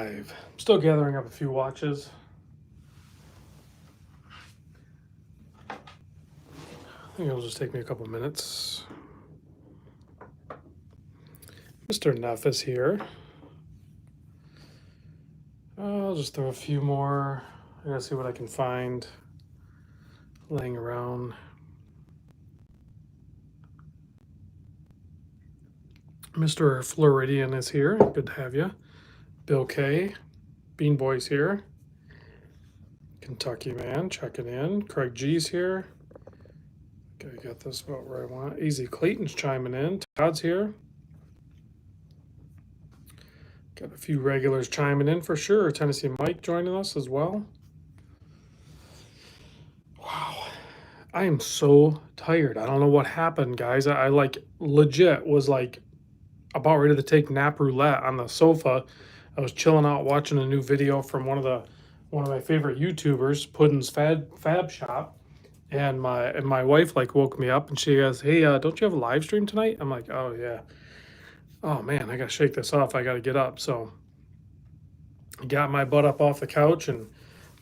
live. I'm still gathering up a few watches. I think it'll just take me a couple minutes. Mr. Neff is here. I'll just throw a few more. I gotta see what I can find laying around. Mr. Floridian is here. Good to have you. Bill K. Bean Boy's here. Kentucky Man checking in. Craig G's here. Okay, got this about where I want. Easy Clayton's chiming in. Todd's here. Got a few regulars chiming in for sure. Tennessee Mike joining us as well. Wow. I am so tired. I don't know what happened, guys. I like legit was like about ready to take nap roulette on the sofa. I was chilling out watching a new video from one of my favorite YouTubers, Puddin's Fab Shop, and my wife like woke me up and she goes, "Hey, don't you have a live stream tonight?" I'm like, "Oh yeah." Oh man, I gotta shake this off. I gotta get up. So I got my butt up off the couch and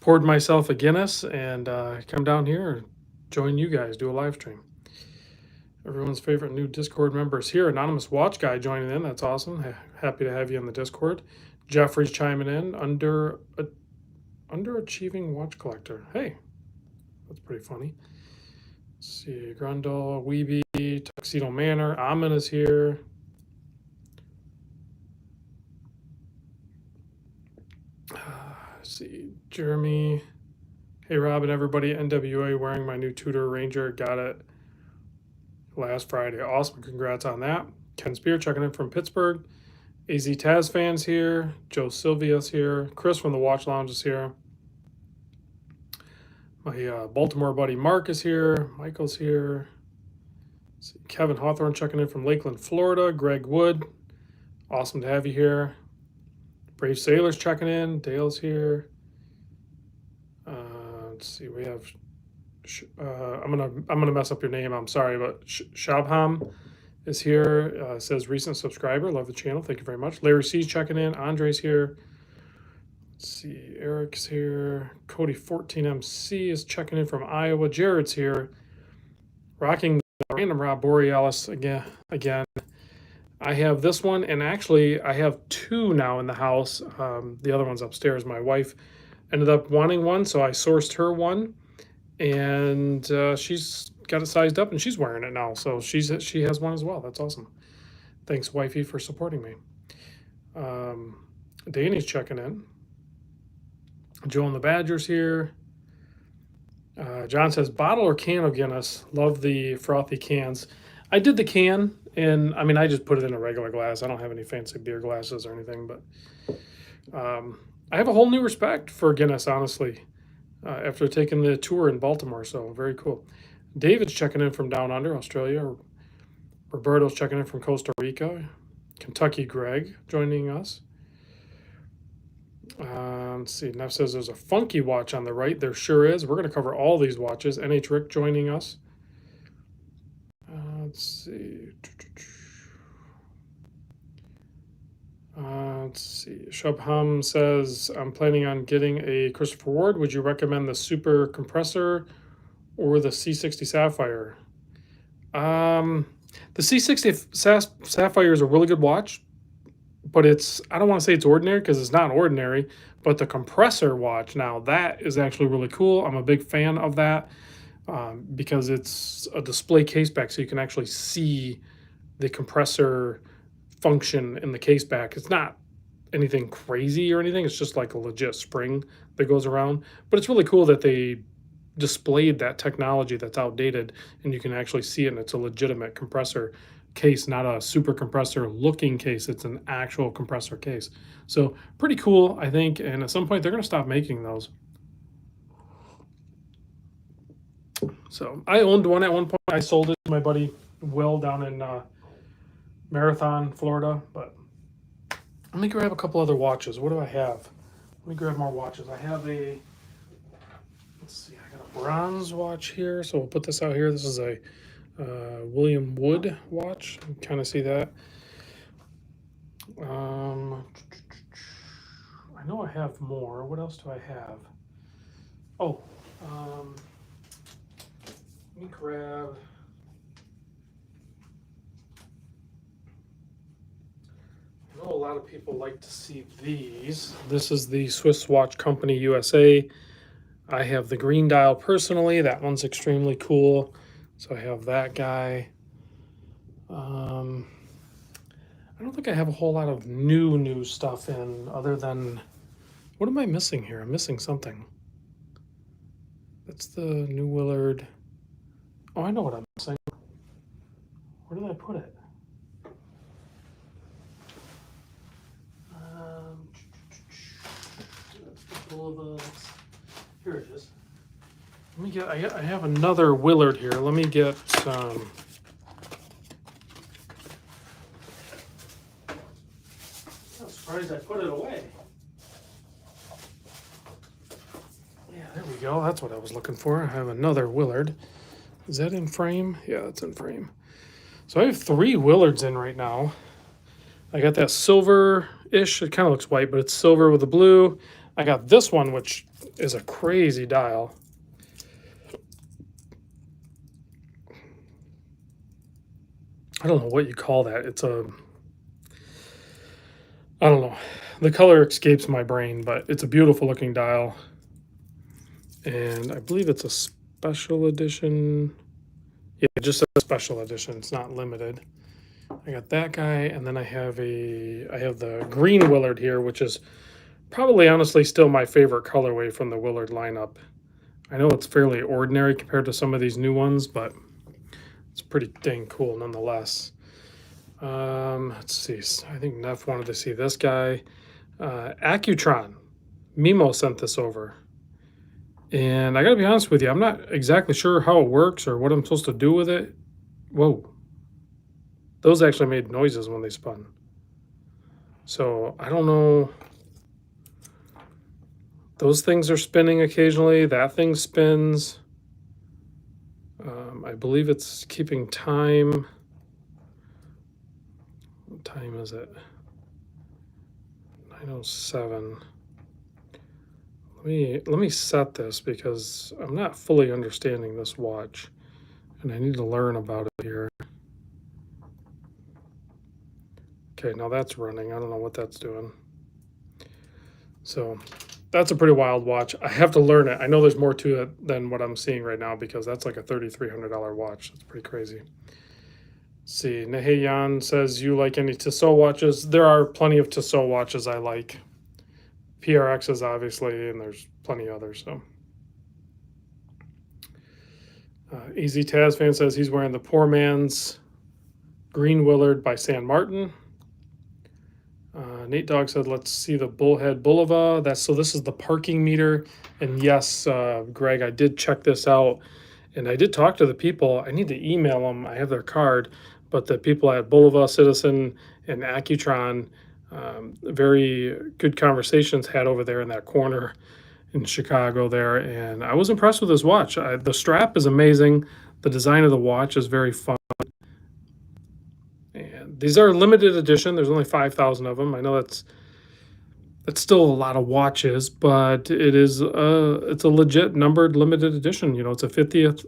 poured myself a Guinness and come down here and join you guys, do a live stream. Everyone's favorite new Discord member is here. Anonymous Watch Guy joining in. That's awesome. Happy to have you in the Discord. Jeffrey's chiming in. Underachieving watch collector. Hey, that's pretty funny. Let's see. Grundle, Weeby, Tuxedo Manor. Amin is here. Let's see. Jeremy. Hey, Rob and everybody. NWA wearing my new Tudor Ranger. Got it last Friday. Awesome. Congrats on that. Ken Spear checking in from Pittsburgh. AZ Taz fans here. Joe Sylvia's here. Chris from the Watch Lounge is here. My Baltimore buddy Mark is here. Michael's here. Kevin Hawthorne checking in from Lakeland, Florida. Greg Wood. Awesome to have you here. Brave Sailors checking in. Dale's here. Let's see. We have. I'm gonna mess up your name. I'm sorry, but Shabham is here. Says recent subscriber. Love the channel. Thank you very much. Larry C's checking in. Andre's here. Let's see. Eric's here. Cody 14MC is checking in from Iowa. Jared's here. Rocking the random Rob Borealis again. I have this one, and actually I have two now in the house. The other one's upstairs. My wife ended up wanting one, so I sourced her one, and she's got it sized up, and she's wearing it now. So she has one as well. That's awesome. Thanks, wifey, for supporting me. Danny's checking in. Joe and the Badger's here. John says, bottle or can of Guinness? Love the frothy cans. I did the can, and I mean, I just put it in a regular glass. I don't have any fancy beer glasses or anything, but I have a whole new respect for Guinness, honestly, after taking the tour in Baltimore, so very cool. David's checking in from down under, Australia. Roberto's checking in from Costa Rica. Kentucky Greg joining us. Let's see. Neff says there's a funky watch on the right. There sure is. We're going to cover all these watches. NH Rick joining us. Let's see. Let's see. Shubham says, I'm planning on getting a Christopher Ward. Would you recommend the Super Compressor or the C60 Sapphire? The C60 Sapphire is a really good watch, but I don't want to say it's ordinary because it's not ordinary, but the compressor watch now, that is actually really cool. I'm a big fan of that because it's a display case back, so you can actually see the compressor function in the case back. It's not anything crazy or anything. It's just like a legit spring that goes around, but it's really cool that they displayed that technology that's outdated and you can actually see it, and it's a legitimate compressor case, not a super compressor looking case. It's an actual compressor case. So pretty cool, I think, and at some point they're going to stop making those. So I owned one at one point. I sold it to my buddy Will down in Marathon, Florida, but let me grab a couple other watches. What do I have? Let me grab more watches. I have let's see, I got a bronze watch here, so we'll put this out here. This is a William Wood watch. You can kind of see that. I I know I have more. What else do I have? Oh, let me grab. I know a lot of people like to see these. This is the Swiss Watch Company USA. I have the green dial personally. That one's extremely cool. So I have that guy. I don't think I have a whole lot of new stuff in other than, what am I missing here? I'm missing something. That's the New Willard. Oh, I know what I'm missing. Where did I put it? Here it is. Let me get. I have another Willard here. Let me get some. I'm surprised I put it away. Yeah, there we go. That's what I was looking for. I have another Willard. Is that in frame? Yeah, that's in frame. So I have 3 Willards in right now. I got that silver-ish. It kind of looks white, but it's silver with the blue. I got this one, which is a crazy dial. I don't know what you call that. It's a, I don't know. The color escapes my brain, but it's a beautiful looking dial. And I believe it's a special edition. Yeah, just a special edition. It's not limited. I got that guy, and then I have the green Willard here, which is probably honestly still my favorite colorway from the Willard lineup. I know it's fairly ordinary compared to some of these new ones, but it's pretty dang cool nonetheless. Let's see. I think Neff wanted to see this guy. Accutron. Mimo sent this over. And I gotta be honest with you, I'm not exactly sure how it works or what I'm supposed to do with it. Whoa. Those actually made noises when they spun. So I don't know. Those things are spinning occasionally. That thing spins. I believe it's keeping time. What time is it? 9:07. Let me set this because I'm not fully understanding this watch, and I need to learn about it here. Okay, now that's running. I don't know what that's doing. So that's a pretty wild watch. I have to learn it. I know there's more to it than what I'm seeing right now because that's like a $3,300 watch. That's pretty crazy. Let's see, Neheyan says, you like any Tissot watches? There are plenty of Tissot watches I like. PRXs, obviously, and there's plenty others. So, Easy Taz fan says he's wearing the Poor Man's Green Willard by San Martin. Nate Dogg said, let's see the Bullhead Boulevard. This is the parking meter. And yes, Greg, I did check this out. And I did talk to the people. I need to email them. I have their card. But the people at Boulevard Citizen and Accutron, very good conversations had over there in that corner in Chicago there. And I was impressed with this watch. The strap is amazing. The design of the watch is very fun. And these are limited edition. There's only 5,000 of them. I know that's still a lot of watches, but it's a legit numbered limited edition. You know, it's a 50th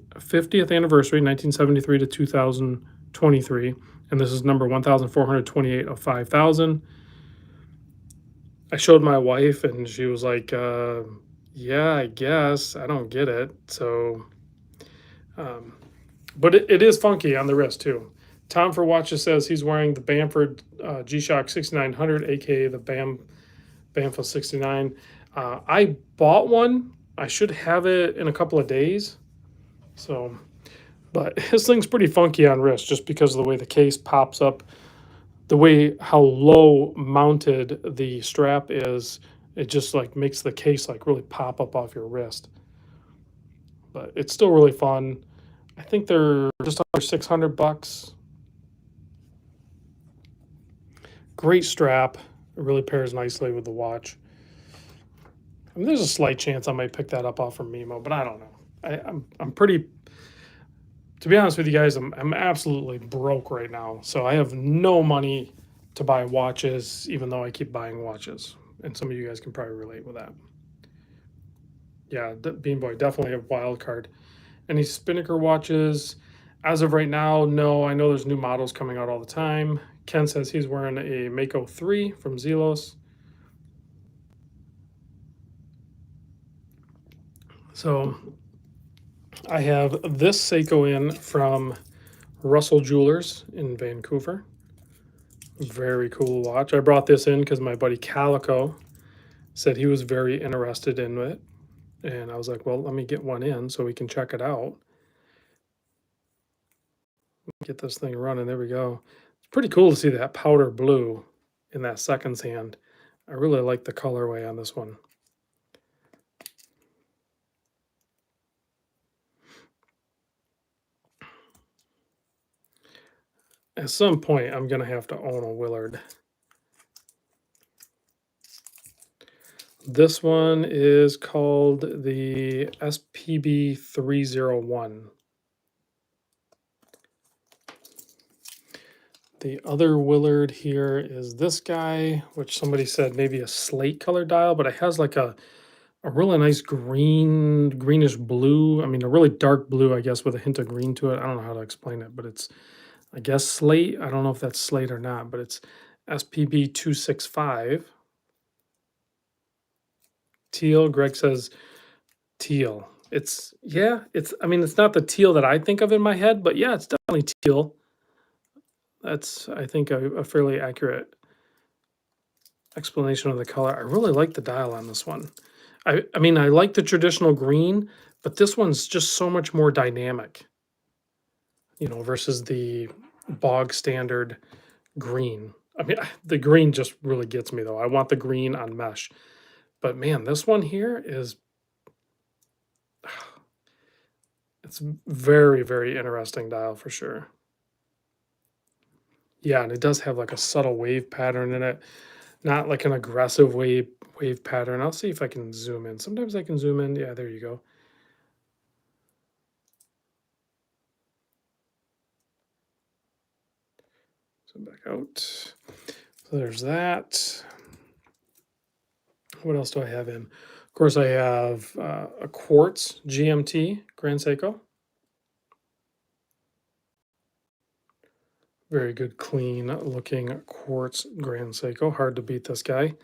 anniversary, 1973 to 2023, and this is number 1,428 of 5,000. I showed my wife, and she was like, "Yeah, I guess I don't get it." So, but it is funky on the wrist too. Tom for Watches says he's wearing the Bamford G-Shock 6900, aka the Bamfa 69. I bought one. I should have it in a couple of days. So, but this thing's pretty funky on wrist just because of the way the case pops up, the way how low mounted the strap is. It just like makes the case like really pop up off your wrist. But it's still really fun. I think they're just under $600. Great strap. It really pairs nicely with the watch. I mean, there's a slight chance I might pick that up off from Mimo, but I don't know. I'm pretty, to be honest with you guys, I'm absolutely broke right now. So I have no money to buy watches, even though I keep buying watches. and some of you guys can probably relate with that. Yeah, Bean Boy, definitely a wild card. Any Spinnaker watches? As of right now, no. I know there's new models coming out all the time. Ken says he's wearing a Mako 3 from Zelos. So I have this Seiko in from Russell Jewelers in Vancouver. Very cool watch. I brought this in because my buddy Calico said he was very interested in it. And I was like, well, let me get one in so we can check it out. Get this thing running. There we go. It's pretty cool to see that powder blue in that seconds hand. I really like the colorway on this one. At some point, I'm going to have to own a Willard. This one is called the SPB 301. The other Willard here is this guy, which somebody said maybe a slate color dial, but it has like a really nice greenish blue. I mean, a really dark blue, I guess, with a hint of green to it. I don't know how to explain it, but it's, I guess, slate. I don't know if that's slate or not, but it's SPB 265. Teal. Greg says teal. It's, yeah, it's, I mean, it's not the teal that I think of in my head, but yeah, it's definitely teal. That's, I think, a fairly accurate explanation of the color. I really like the dial on this one. I mean, I like the traditional green, but this one's just so much more dynamic, you know, versus the bog standard green. I mean, the green just really gets me though. I want the green on mesh. But man, this one here is, it's very, very interesting dial for sure. Yeah, and it does have like a subtle wave pattern in it, not like an aggressive wave pattern. I'll see if I can zoom in. Sometimes I can zoom in. Yeah, there you go. So back out. So there's that. What else do I have in? Of course, I have a Quartz GMT Grand Seiko. Very good, clean looking Quartz Grand Seiko. Hard to beat this guy.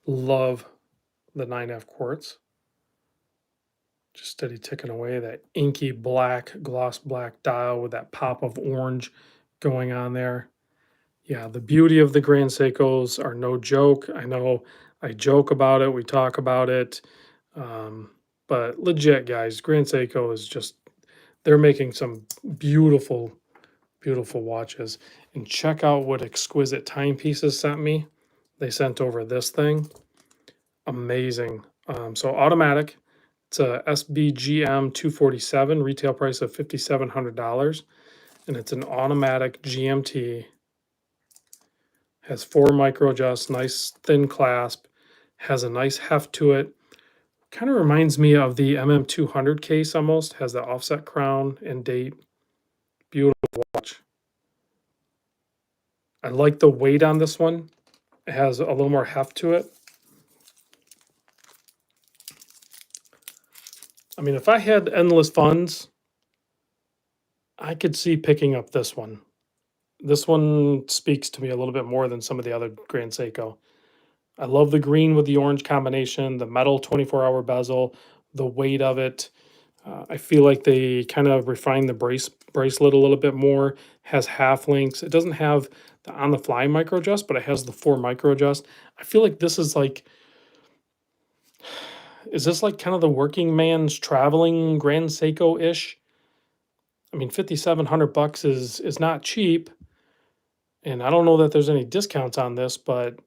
Love the 9F Quartz. Just steady ticking away. That inky black, gloss black dial with that pop of orange going on there. Yeah, the beauty of the Grand Seikos are no joke. I know I joke about it, we talk about it. But legit, guys, Grand Seiko is just, they're making some beautiful, beautiful watches. And check out what exquisite timepieces sent me. They sent over this thing. Amazing. So automatic. It's a SBGM 247, retail price of $5,700. And it's an automatic GMT. Has 4 micro adjusts, nice thin clasp, has a nice heft to it. Kind of reminds me of the MM200 case almost. Has the offset crown and date. Beautiful watch. I like the weight on this one. It has a little more heft to it. I mean, if I had endless funds, I could see picking up this one. This one speaks to me a little bit more than some of the other Grand Seiko. I love the green with the orange combination, the metal 24-hour bezel, the weight of it. I feel like they kind of refined the bracelet a little bit more. Has half links. It doesn't have the on the fly micro adjust, but it has the 4 micro adjust. I feel like this is like, is this like kind of the working man's traveling Grand Seiko ish? I mean, $5,700 is not cheap, and I don't know that there's any discounts on this, but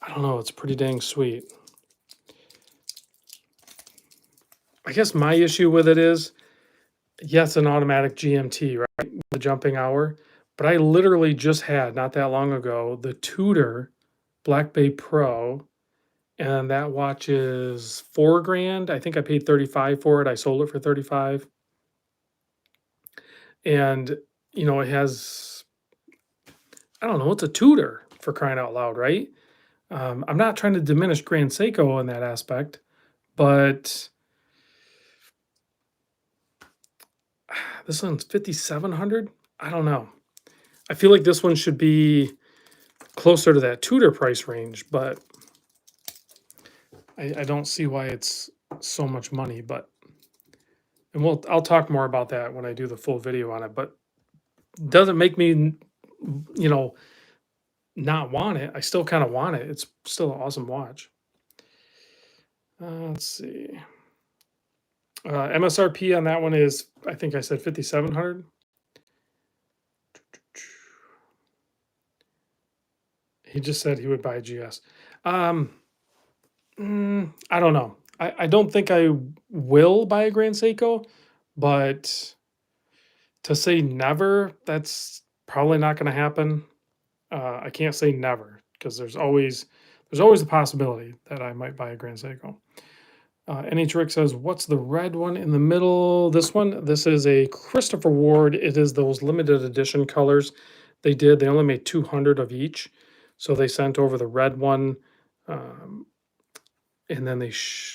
I don't know. It's pretty dang sweet. I guess my issue with it is, yes, an automatic GMT, right? The jumping hour. But I literally just had, not that long ago, the Tudor Black Bay Pro, and that watch is $4,000. I think I paid 35 for it. I sold it for 35. And, you know, it has, I don't know, it's a Tudor for crying out loud, right? I'm not trying to diminish Grand Seiko in that aspect, but this one's 5,700. I don't know. I feel like this one should be closer to that Tudor price range, but I don't see why it's so much money. But and I'll talk more about that when I do the full video on it. But doesn't make me, you know, not want it. I still kind of want it. It's still an awesome watch. Let's see. MSRP on that one is, I think I said 5,700. He just said he would buy a GS. Um, I don't know. I don't think I will buy a Grand Seiko, but to say never, that's probably not going to happen. I can't say never because there's always the possibility that I might buy a Grand Seiko. NH Rick says, "What's the red one in the middle? This one. This is a Christopher Ward. It is those limited edition colors. They only made 200 of each, so they sent over the red one, um, and then they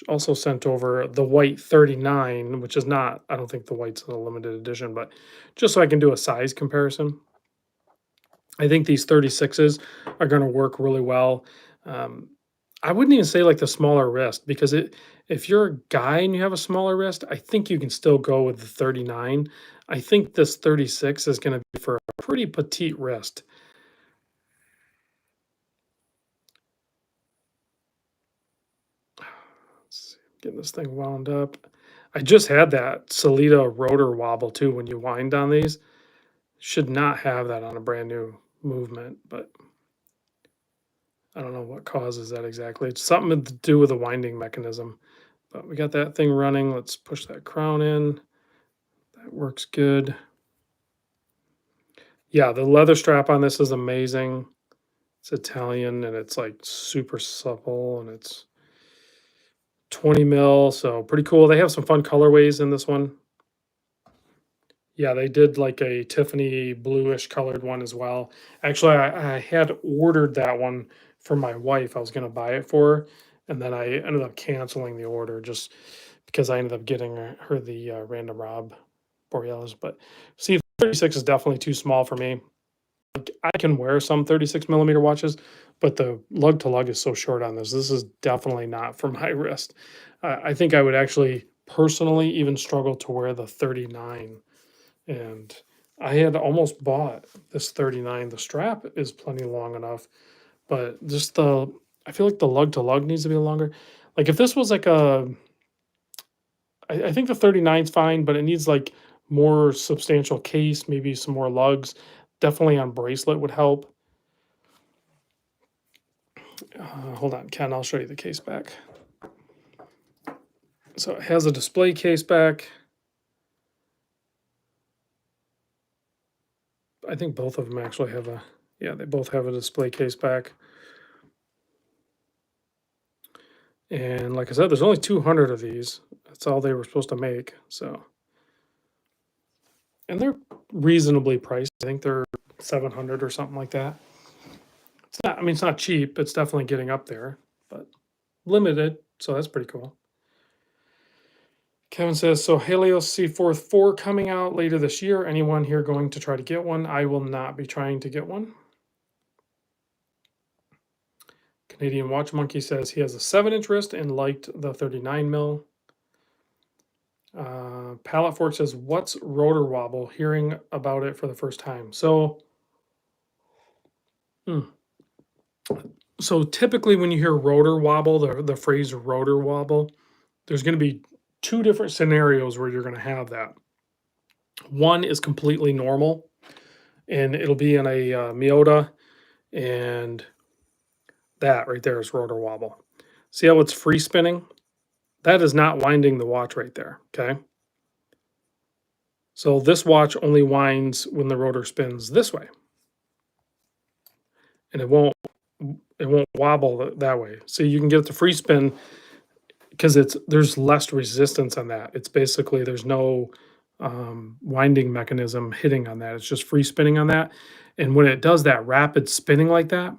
also sent over the white 39, which is not. I don't think the white's a limited edition, but just so I can do a size comparison. I think these 36s are going to work really well. Um, I wouldn't even say like the smaller wrist because if you're a guy and you have a smaller wrist, I think you can still go with the 39. I think this 36 is going to be for a pretty petite wrist. Let's see, getting this thing wound up. I just had that Solita rotor wobble too when you wind on these. Should not have that on a brand new movement, but I don't know what causes that exactly. It's something to do with the winding mechanism. But we got that thing running. Let's push that crown in. That works good. Yeah, the leather strap on this is amazing. It's Italian and it's like super supple and it's 20 mil, so pretty cool. They have some fun colorways in this one. Yeah, they did like a Tiffany bluish colored one as well. Actually, I had ordered that one for my wife. I was going to buy it for her, and then I ended up canceling the order just because I ended up getting her the Random Rob Borealis. But see, 36 is definitely too small for me. Like, I can wear some 36 millimeter watches, but the lug to lug is so short on this. This is definitely not for my wrist. I think I would actually personally even struggle to wear the 39, and I had almost bought this 39. The strap is plenty long enough, but just I feel like the lug to lug needs to be longer. Like if this was like I think the 39 is fine, but it needs like more substantial case, maybe some more lugs. Definitely on bracelet would help. Hold on, Ken, I'll show you the case back. So it has a display case back. I think both of them actually have they both have a display case back. And like I said, there's only 200 of these. That's all they were supposed to make. So, and they're reasonably priced. I think they're 700 or something like that. It's not, I mean, it's not cheap. It's definitely getting up there, but limited. So that's pretty cool. Kevin says, so Helios C4 coming out later this year. Anyone here going to try to get one? I will not be trying to get one. Canadian Watch Monkey says he has a 7-inch wrist and liked the 39 mil. Pallet Fork says, what's Rotor Wobble? Hearing about it for the first time. So, so typically when you hear Rotor Wobble, the phrase Rotor Wobble, there's going to be two different scenarios where you're going to have that. One is completely normal, and it'll be in a Miyota, and that right there is Rotor Wobble. See how it's free spinning? That is not winding the watch right there, okay? So this watch only winds when the rotor spins this way. And it won't wobble that way. So you can get it to free spin because there's less resistance on that. It's basically there's no winding mechanism hitting on that. It's just free spinning on that. And when it does that rapid spinning like that,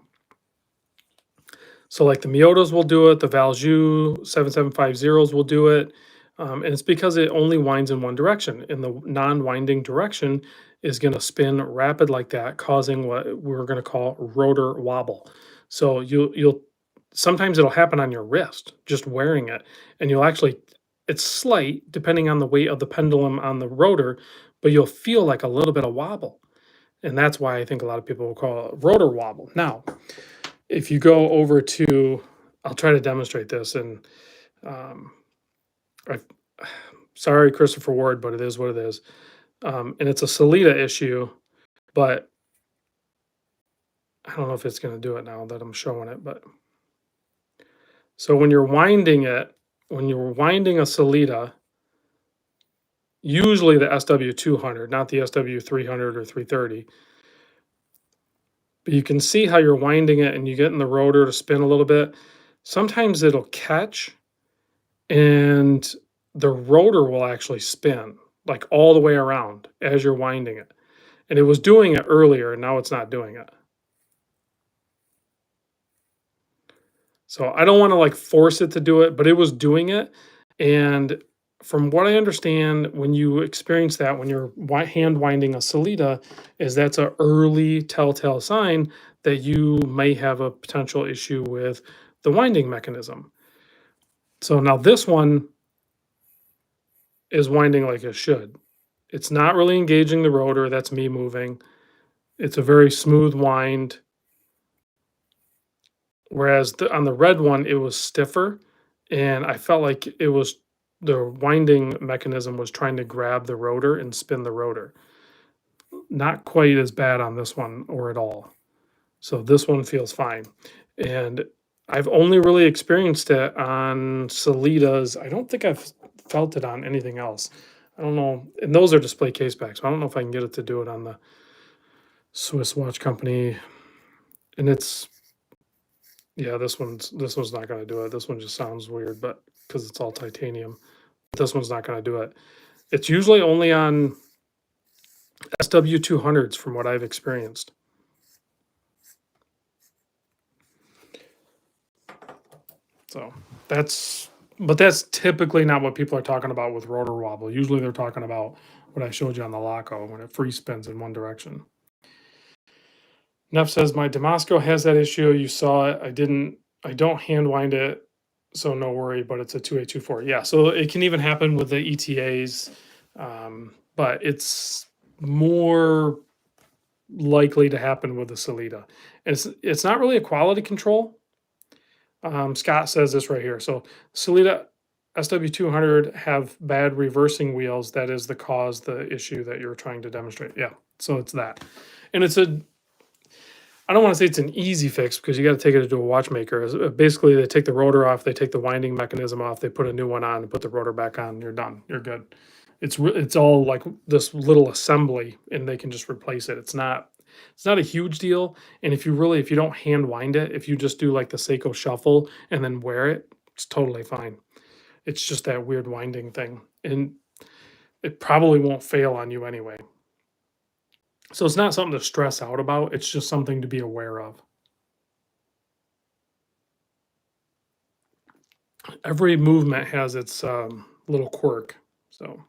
So like the Miyotas will do it, the Valjoux 7750s will do it. And it's because it only winds in one direction. And the non-winding direction is going to spin rapid like that, causing what we're going to call rotor wobble. So you'll sometimes it'll happen on your wrist, just wearing it. And you'll actually it's slight depending on the weight of the pendulum on the rotor, but you'll feel like a little bit of wobble. And that's why I think a lot of people will call it rotor wobble. Now, if you go over to, I'll try to demonstrate this, and um, I, sorry, Christopher Ward, but it is what it is, and it's a Salida issue, but I don't know if it's going to do it now that I'm showing it, but so when you're winding it, when you're winding a Salida, usually the SW200, not the SW300 or 330. But you can see how you're winding it and you get in the rotor to spin a little bit. Sometimes it'll catch and the rotor will actually spin like all the way around as you're winding it. And it was doing it earlier and now it's not doing it. So I don't want to like force it to do it, but it was doing it. And from what I understand, when you experience that, when you're hand winding a Salida, is that's an early telltale sign that you may have a potential issue with the winding mechanism. So now this one is winding like it should. It's not really engaging the rotor. That's me moving. It's a very smooth wind. Whereas on the red one, it was stiffer. And I felt like it was the winding mechanism was trying to grab the rotor and spin the rotor. Not quite as bad on this one or at all. So this one feels fine. And I've only really experienced it on Salidas. I don't think I've felt it on anything else. I don't know. And those are display case backs. So I don't know if I can get it to do it on the Swiss watch company. And it's yeah, this one's not going to do it. This one just sounds weird, but because it's all titanium. This one's not going to do it. It's usually only on SW200s from what I've experienced. So but that's typically not what people are talking about with rotor wobble. Usually they're talking about what I showed you on the Laco when it free spins in one direction. Neff says my Damasco has that issue. You saw it. I don't hand wind it, so no worry, but it's a 2824. Yeah, so it can even happen with the ETAs, but it's more likely to happen with the Salida. And it's not really a quality control. Scott says this right here. So Salida SW200 have bad reversing wheels. That is the issue that you're trying to demonstrate. Yeah, so it's that. And I don't want to say it's an easy fix because you got to take it to a watchmaker. Basically, they take the rotor off, they take the winding mechanism off, they put a new one on, and put the rotor back on. You're done. You're good. It's all like this little assembly, and they can just replace it. It's not a huge deal. And if you don't hand wind it, if you just do like the Seiko shuffle and then wear it, it's totally fine. It's just that weird winding thing, and it probably won't fail on you anyway. So it's not something to stress out about. It's just something to be aware of. Every movement has its little quirk. So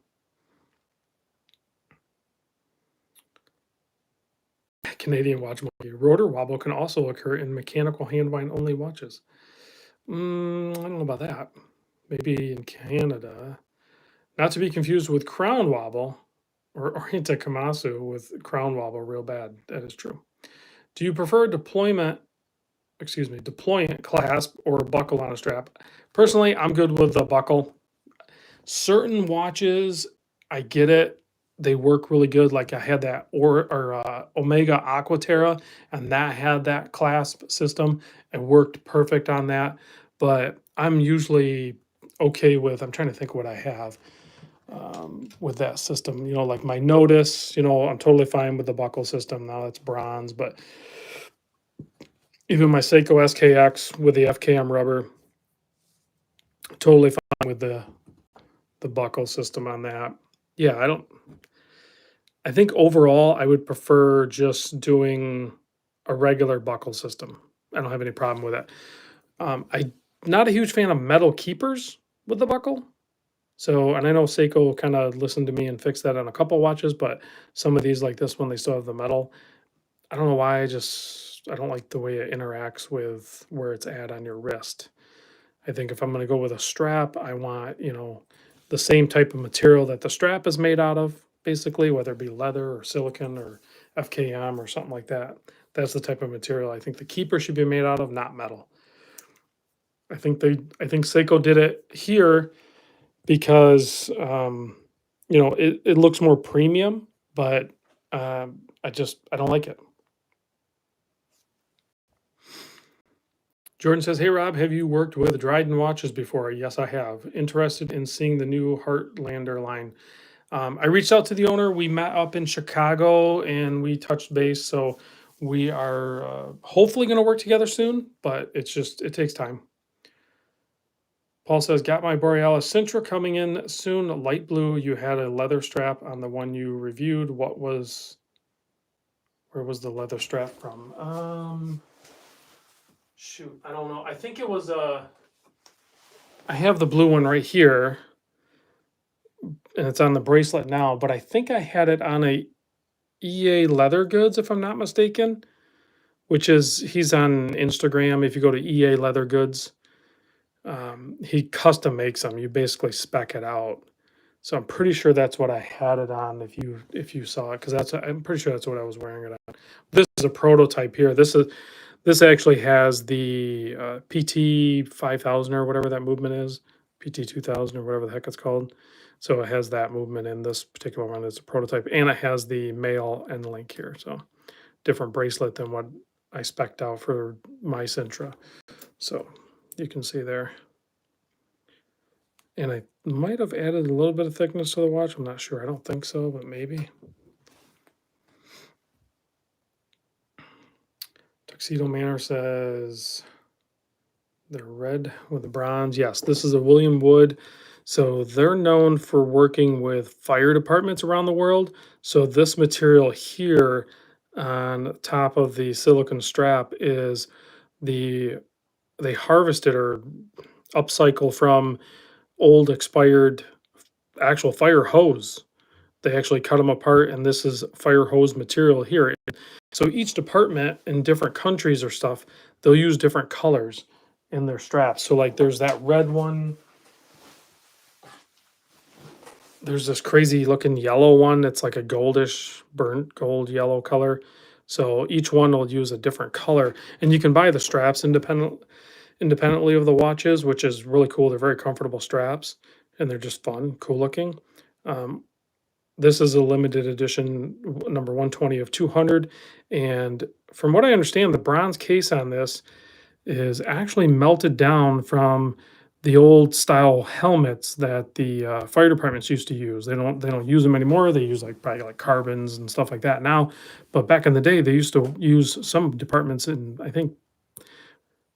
Canadian watch monkey. Rotor wobble can also occur in mechanical hand wind only watches. I don't know about that. Maybe in Canada. Not to be confused with crown wobble or Orienta Kamasu with crown wobble real bad. That is true. Do you prefer deployant clasp or buckle on a strap? Personally, I'm good with the buckle. Certain watches, I get it. They work really good. Like I had that Omega Aquaterra, and that had that clasp system. It worked perfect on that. But I'm usually okay with. I'm trying to think what I have with that system. Like my Notice. I'm totally fine with the buckle system. Now it's bronze, but even my Seiko SKX with the FKM rubber, totally fine with the buckle system on that. Yeah, I think overall I would prefer just doing a regular buckle system. I don't have any problem with that. I'm not a huge fan of metal keepers with the buckle. So, and I know Seiko kind of listened to me and fixed that on a couple watches, but some of these, like this one, they still have the metal. I don't know why. I don't like the way it interacts with where it's at on your wrist. I think if I'm going to go with a strap, I want, the same type of material that the strap is made out of, basically, whether it be leather or silicon or FKM or something like that. That's the type of material I think the keeper should be made out of, not metal. I think Seiko did it here because it looks more premium, but I don't like it. Jordan says, "Hey Rob, have you worked with Dryden watches before?" Yes, I have. Interested in seeing the new Heartlander line. I reached out to the owner. We met up in Chicago and we touched base. So we are hopefully going to work together soon, but it takes time. Paul says, "Got my Borealis Sintra coming in soon. Light blue. You had a leather strap on the one you reviewed. Where was the leather strap from? Shoot, I don't know. I think it was I have the blue one right here, and it's on the bracelet now, but I think I had it on a EA Leather Goods, if I'm not mistaken, he's on Instagram. If you go to EA Leather Goods, he custom makes them. You basically spec it out. So I'm pretty sure that's what I had it on. If you saw it, because I'm pretty sure that's what I was wearing it on. This is a prototype here. This actually has the PT 5000 or whatever that movement is, PT 2000 or whatever the heck it's called. So it has that movement in this particular one. It's a prototype, and it has the male end link here. So different bracelet than what I spec'd out for my Sintra. So you can see there. And I might have added a little bit of thickness to the watch. I'm not sure. I don't think so, but maybe. Tuxedo Manor says the red with the bronze. Yes, this is a William Wood. So they're known for working with fire departments around the world. So this material here on top of the silicone strap is they harvested or upcycle from old expired actual fire hose. They actually cut them apart, and this is fire hose material here. So each department in different countries or stuff, they'll use different colors in their straps. So like there's that red one. There's this crazy looking yellow one. It's like a goldish, burnt gold yellow color. So each one will use a different color, and you can buy the straps independently of the watches, which is really cool. They're very comfortable straps, and they're just fun, cool looking. Um, this is a limited edition number 120 of 200, and from what I understand, the bronze case on this is actually melted down from the old style helmets that the fire departments used to use. They don't use them anymore. They use probably like carbons and stuff like that now. But back in the day, they used to use some departments in, I think,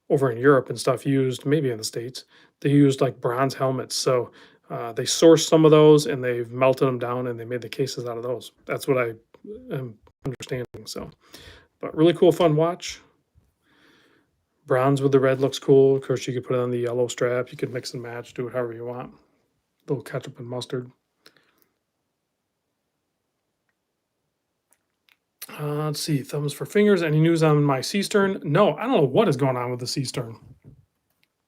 over in Europe and stuff, used maybe in the States, they used like bronze helmets. So they sourced some of those and they've melted them down and they made the cases out of those. That's what I am understanding. So, but really cool, fun watch. Bronze with the red looks cool. Of course, you could put it on the yellow strap. You could mix and match, do it however you want. A little ketchup and mustard. Let's see. Thumbs for fingers. Any news on my C stern? No, I don't know what is going on with the C stern.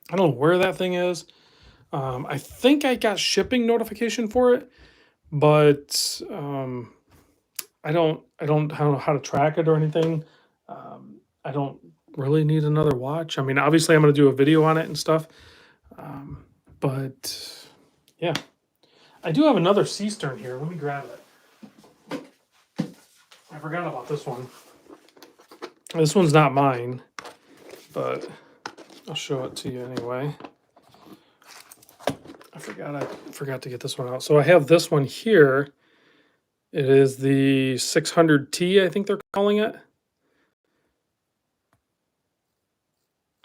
I don't know where that thing is. I think I got shipping notification for it, but I don't know how to track it or anything. I don't really need another watch. I mean, obviously, I'm going to do a video on it and stuff, but yeah, I do have another C stern here. Let me grab it. I forgot about this one. This one's not mine, but I'll show it to you anyway. I forgot to get this one out. So I have this one here. It is the 600T, I think they're calling it.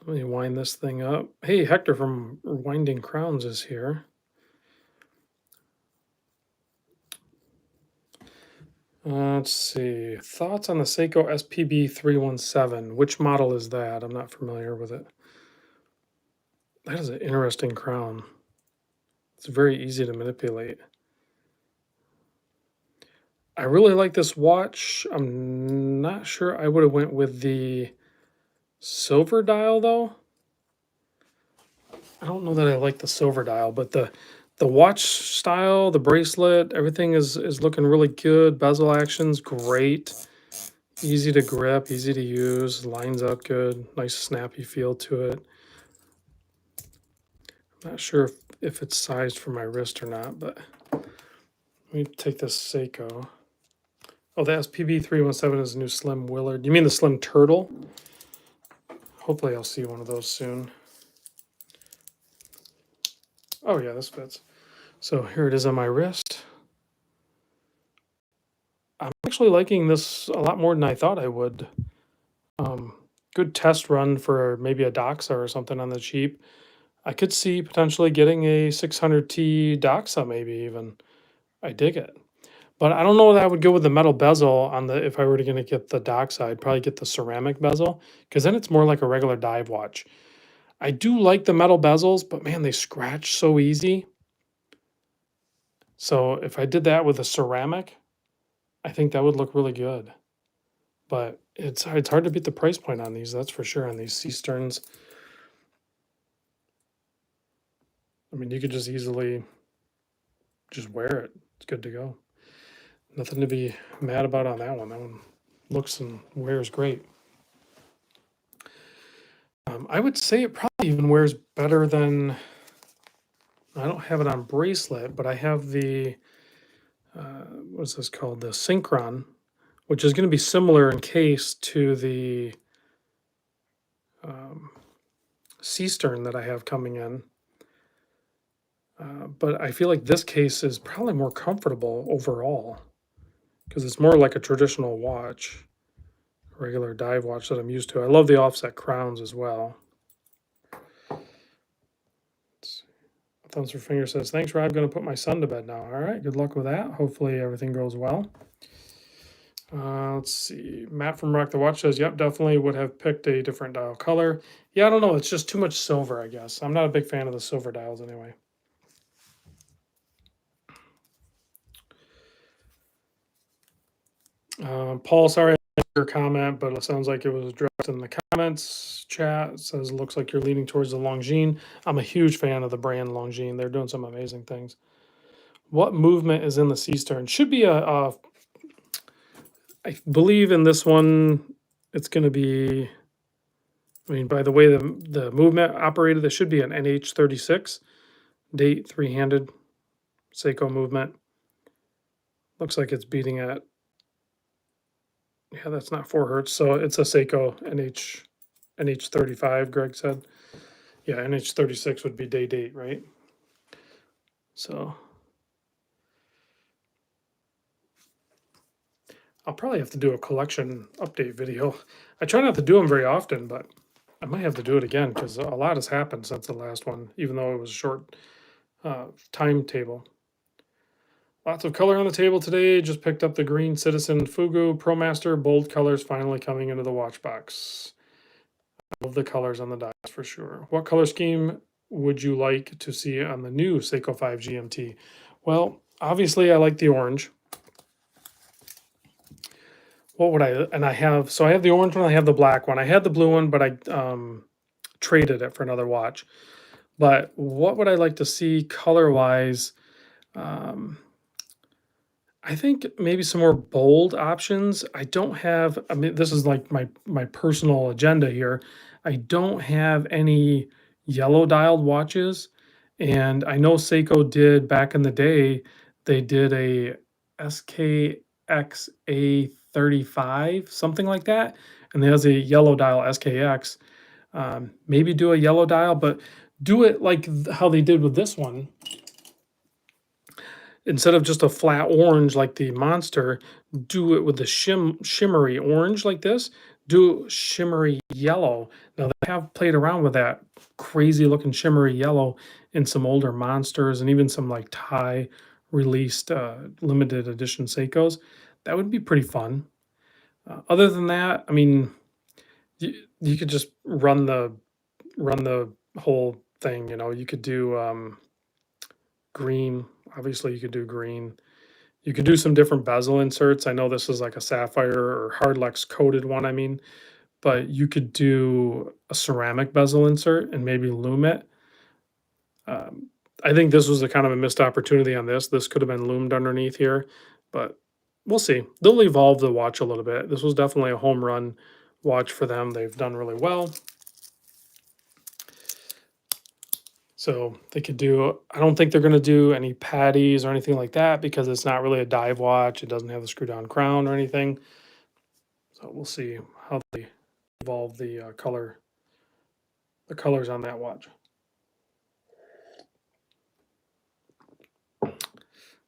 Let me wind this thing up. Hey, Hector from Winding Crowns is here. Let's see. Thoughts on the Seiko SPB 317. Which model is that? I'm not familiar with it. That is an interesting crown. It's very easy to manipulate. I really like this watch. I'm not sure I would have went with the silver dial though. I don't know that I like the silver dial, but the watch style, the bracelet, everything is looking really good. Bezel action's great. Easy to grip, easy to use, lines up good, nice snappy feel to it. I'm not sure if it's sized for my wrist or not, but let me take this Seiko. Oh, the SPB317 is a new Slim Willard. You mean the Slim Turtle? Hopefully I'll see one of those soon. Oh yeah, this fits. So here it is on my wrist. I'm actually liking this a lot more than I thought I would. Good test run for maybe a Doxa or something on the cheap. I could see potentially getting a 600T Doxa, maybe even. I dig it. But I don't know that I would go with the metal bezel on the if I were going to get the Doxa, I'd probably get the ceramic bezel because then it's more like a regular dive watch. I do like the metal bezels, but man, they scratch so easy. So if I did that with a ceramic, I think that would look really good. But it's hard to beat the price point on these, that's for sure, on these Sea Sterns. I mean, you could just easily just wear it. It's good to go. Nothing to be mad about on that one. That one looks and wears great. I would say it probably even wears better than. I don't have it on bracelet, but I have the. What's this called? The Synchron, which is going to be similar in case to the Sea Stern that I have coming in. But I feel like this case is probably more comfortable overall because it's more like a traditional watch, regular dive watch that I'm used to. I love the offset crowns as well. Thumbs for Finger says, thanks, Rob. Going to put my son to bed now. All right, good luck with that. Hopefully everything goes well. Let's see. Matt from Rock the Watch says, yep, definitely would have picked a different dial color. Yeah, I don't know. It's just too much silver, I guess. I'm not a big fan of the silver dials anyway. Paul, sorry I missed your comment, but it sounds like it was addressed in the comments chat. It says, looks like you're leaning towards the Longines. I'm a huge fan of the brand Longines. They're doing some amazing things. What movement is in the Sea Stern? Should be I believe in this one, it's going to be, I mean, by the way the movement operated, there should be an NH36 date three-handed Seiko movement. Looks like it's beating at, yeah, that's not 4 hertz, so it's a Seiko NH35, Greg said. Yeah, NH36 would be day date, right? So I'll probably have to do a collection update video. I try not to do them very often, but I might have to do it again because a lot has happened since the last one, even though it was a short timetable. Lots of color on the table today. Just picked up the green Citizen Fugu ProMaster. Bold colors finally coming into the watch box. I love the colors on the dials for sure. What color scheme would you like to see on the new Seiko 5 GMT? Well, obviously I like the orange. What would I, and I have, so I have the orange one, I have the black one. I had the blue one, but I traded it for another watch. But what would I like to see color-wise? I think maybe some more bold options. I don't have, I mean, this is like my personal agenda here. I don't have any yellow dialed watches. And I know Seiko did back in the day, they did a SKX A35, something like that. And there's a yellow dial SKX. Maybe do a yellow dial, but do it like how they did with this one. Instead of just a flat orange like the Monster, do it with the shimmery orange like this. Do shimmery yellow. Now, they have played around with that crazy looking shimmery yellow in some older Monsters and even some like Thai released limited edition Seikos. That would be pretty fun. Other than that, I mean, you could just run the whole thing. You know, you could do green. Obviously, you could do green. You could do some different bezel inserts. I know this is like a sapphire or hardlex coated one. I mean, but you could do a ceramic bezel insert and maybe loom it. Um, I think this was a kind of a missed opportunity on this. This could have been loomed underneath here, but we'll see. They'll evolve the watch a little bit. This was definitely a home run watch for them. They've done really well. So they could do, I don't think they're going to do any patties or anything like that because it's not really a dive watch. It doesn't have the screw down crown or anything. So we'll see how they evolve the the colors on that watch.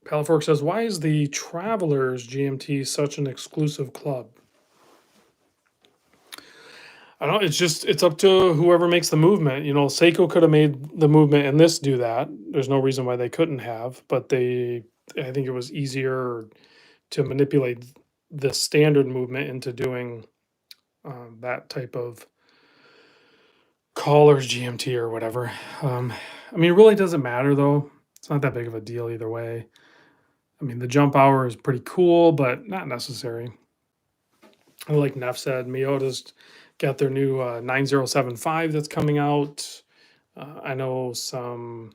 Palafork says, why is the Travelers GMT such an exclusive club? I don't know. It's up to whoever makes the movement. You know, Seiko could have made the movement and this do that. There's no reason why they couldn't have, but I think it was easier to manipulate the standard movement into doing that type of caller's GMT or whatever. I mean, it really doesn't matter though. It's not that big of a deal either way. I mean, the jump hour is pretty cool, but not necessary. Like Neff said, Miyota's got their new 9075 that's coming out. I know some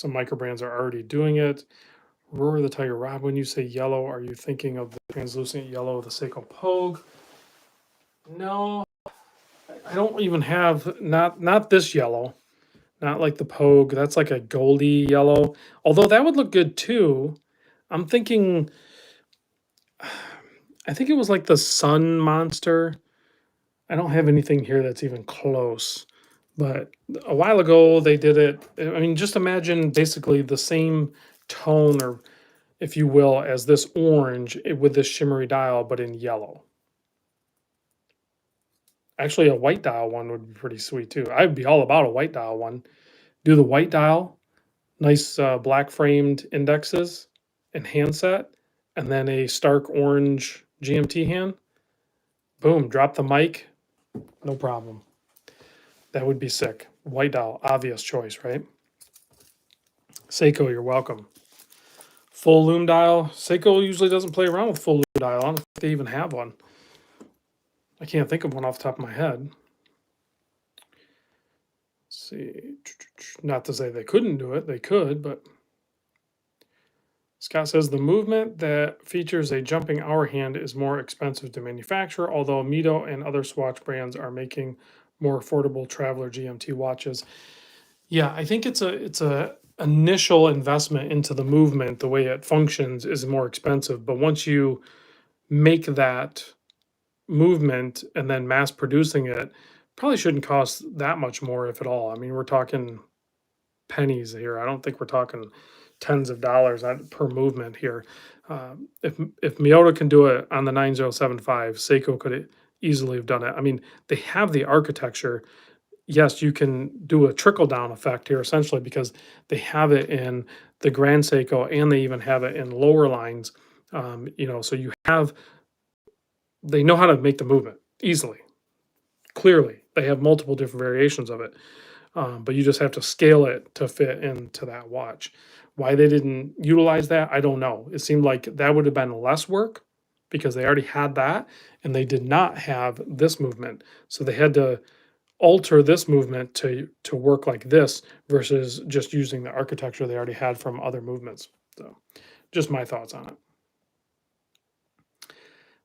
micro brands are already doing it. Roar the Tiger. Rob, when you say yellow, are you thinking of the translucent yellow of the Seiko Pogue? No, I don't even have not this yellow, not like the Pogue. That's like a goldy yellow. Although that would look good too. I'm thinking, I think it was like the Sun Monster. I don't have anything here that's even close. But a while ago they did it. I mean, just imagine basically the same tone, or if you will, as this orange with this shimmery dial, but in yellow. Actually, a white dial one would be pretty sweet too. I'd be all about a white dial one. Do the white dial, nice black framed indexes and handset, and then a stark orange GMT hand. Boom, drop the mic, no problem. That would be sick. White dial, obvious choice, right? Seiko, you're welcome. Full loom dial. Seiko usually doesn't play around with full loom dial. I don't think they even have one. I can't think of one off the top of my head. Let's see. Not to say they couldn't do it. They could, but Scott says the movement that features a jumping hour hand is more expensive to manufacture, although Mito and other Swatch brands are making more affordable Traveler GMT watches. Yeah, I think it's a initial investment into the movement, the way it functions is more expensive, but once you make that movement and then mass producing it, probably shouldn't cost that much more, if at all. I mean, we're talking pennies here. I don't think we're talking tens of dollars per movement here. If Miyota can do it on the 9075, Seiko could easily have done it. I mean, they have the architecture. Yes, you can do a trickle down effect here essentially because they have it in the Grand Seiko and they even have it in lower lines. You know, so they know how to make the movement easily. Clearly, they have multiple different variations of it. But you just have to scale it to fit into that watch. Why they didn't utilize that, I don't know. It seemed like that would have been less work because they already had that and they did not have this movement. So they had to alter this movement to work like this versus just using the architecture they already had from other movements. So just my thoughts on it.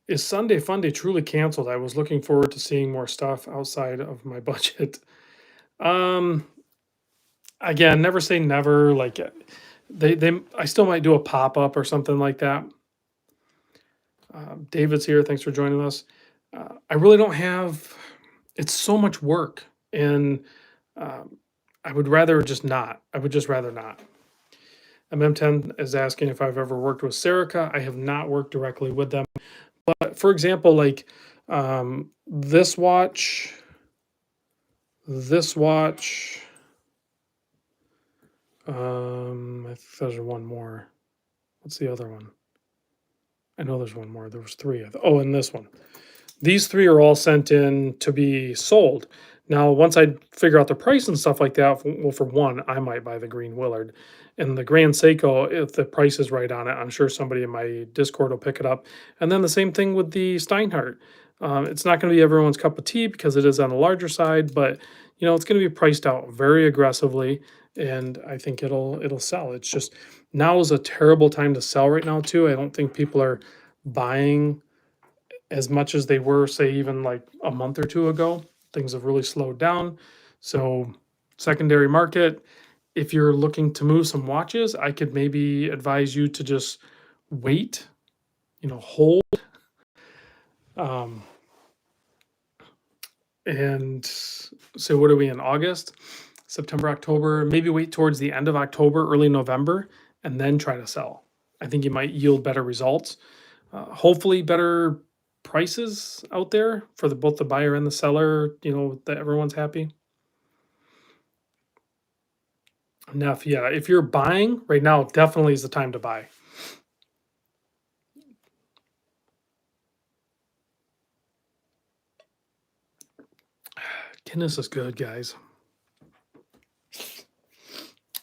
Is Sunday Funday truly canceled? I was looking forward to seeing more stuff outside of my budget. Um, Again, never say never. Like I still might do a pop up or something like that. David's here. Thanks for joining us. I really don't have. It's so much work, and I would rather just not. I would just rather not. MM10 is asking if I've ever worked with Serica. I have not worked directly with them, but for example, like this watch. I think there's one more. What's the other one? I know there's one more. There was three. Oh, and this one. These three are all sent in to be sold. Now, once I figure out the price and stuff like that, well, for one, I might buy the green Willard. And the Grand Seiko, if the price is right on it, I'm sure somebody in my Discord will pick it up. And then the same thing with the Steinhardt. It's not going to be everyone's cup of tea because it is on the larger side, but it's going to be priced out very aggressively, and I think it'll sell. It's just now is a terrible time to sell right now too. I don't think people are buying as much as they were, say, even like a month or two ago. Things have really slowed down. So, secondary market, if you're looking to move some watches, I could maybe advise you to just wait, hold. Um, and so, what are we in August? September, October, maybe wait towards the end of October, early November, and then try to sell. I think you might yield better results. Hopefully, better prices out there for both the buyer and the seller. That everyone's happy. Now, if you're buying right now, definitely is the time to buy. Guinness is good, guys.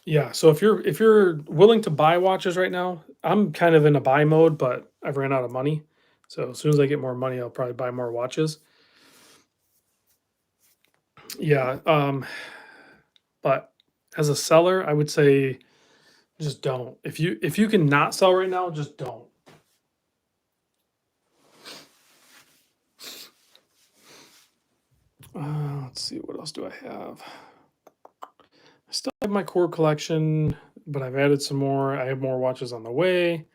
Yeah, so if you're willing to buy watches right now, I'm kind of in a buy mode, but I've ran out of money. So as soon as I get more money, I'll probably buy more watches. Yeah, but as a seller, I would say just don't. If you can not sell right now, just don't. Let's see, what else do I have? I still have my core collection, but I've added some more. I have more watches on the way.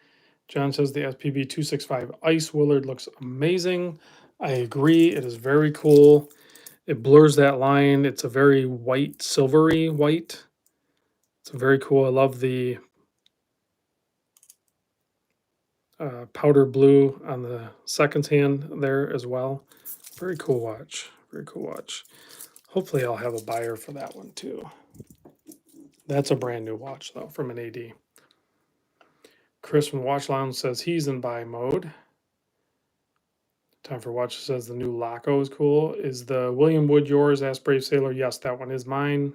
John says the SPB 265 Ice Willard looks amazing. I agree. It is very cool. It blurs that line. It's a very white, silvery white. It's very cool. I love the powder blue on the second hand there as well. Very cool watch. Very cool watch. Hopefully, I'll have a buyer for that one too. That's a brand new watch though from an AD. Chris from Watch Lounge says he's in buy mode. Time for Watch says the new Laco is cool. Is the William Wood yours? Ask Brave Sailor. Yes, that one is mine.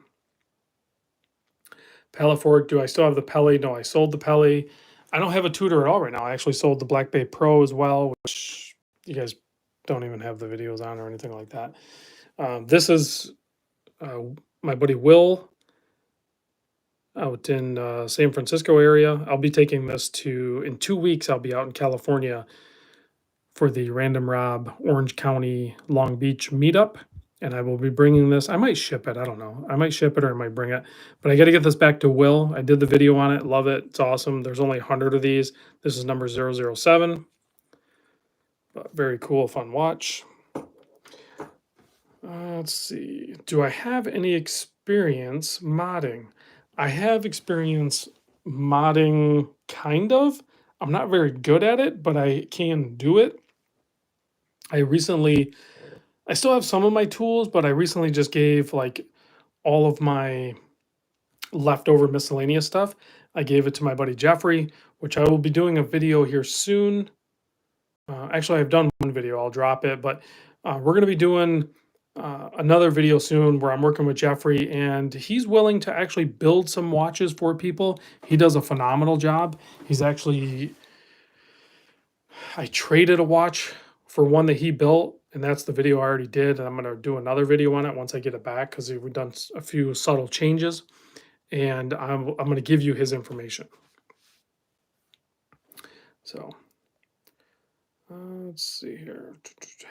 Pellifork. Do I still have the Pelly? No, I sold the Pelly. I don't have a Tudor at all right now. I actually sold the Black Bay Pro as well, which you guys don't even have the videos on or anything like that. This is my buddy Will out in San Francisco area. I'll be taking this in 2 weeks. I'll be out in California for the Random Rob Orange County Long Beach meetup, and I will be bringing this. I might ship it. I don't know. I might ship it or I might bring it, but I got to get this back to Will. I did the video on it. Love it. It's awesome. There's only 100 of these. This is number 007. But very cool, fun watch. Let's see. Do I have any experience modding? I have experience modding, kind of. I'm not very good at it, but I can do it. I still have some of my tools, but I recently just gave like all of my leftover miscellaneous stuff. I gave it to my buddy Jeffrey, which I will be doing a video here soon. Actually, I've done one video. I'll drop it, but we're going to be doing another video soon where I'm working with Jeffrey, and he's willing to actually build some watches for people. He does a phenomenal job. I traded a watch for one that he built, and that's the video I already did. And I'm going to do another video on it once I get it back because we've done a few subtle changes, and I'm going to give you his information. So let's see here.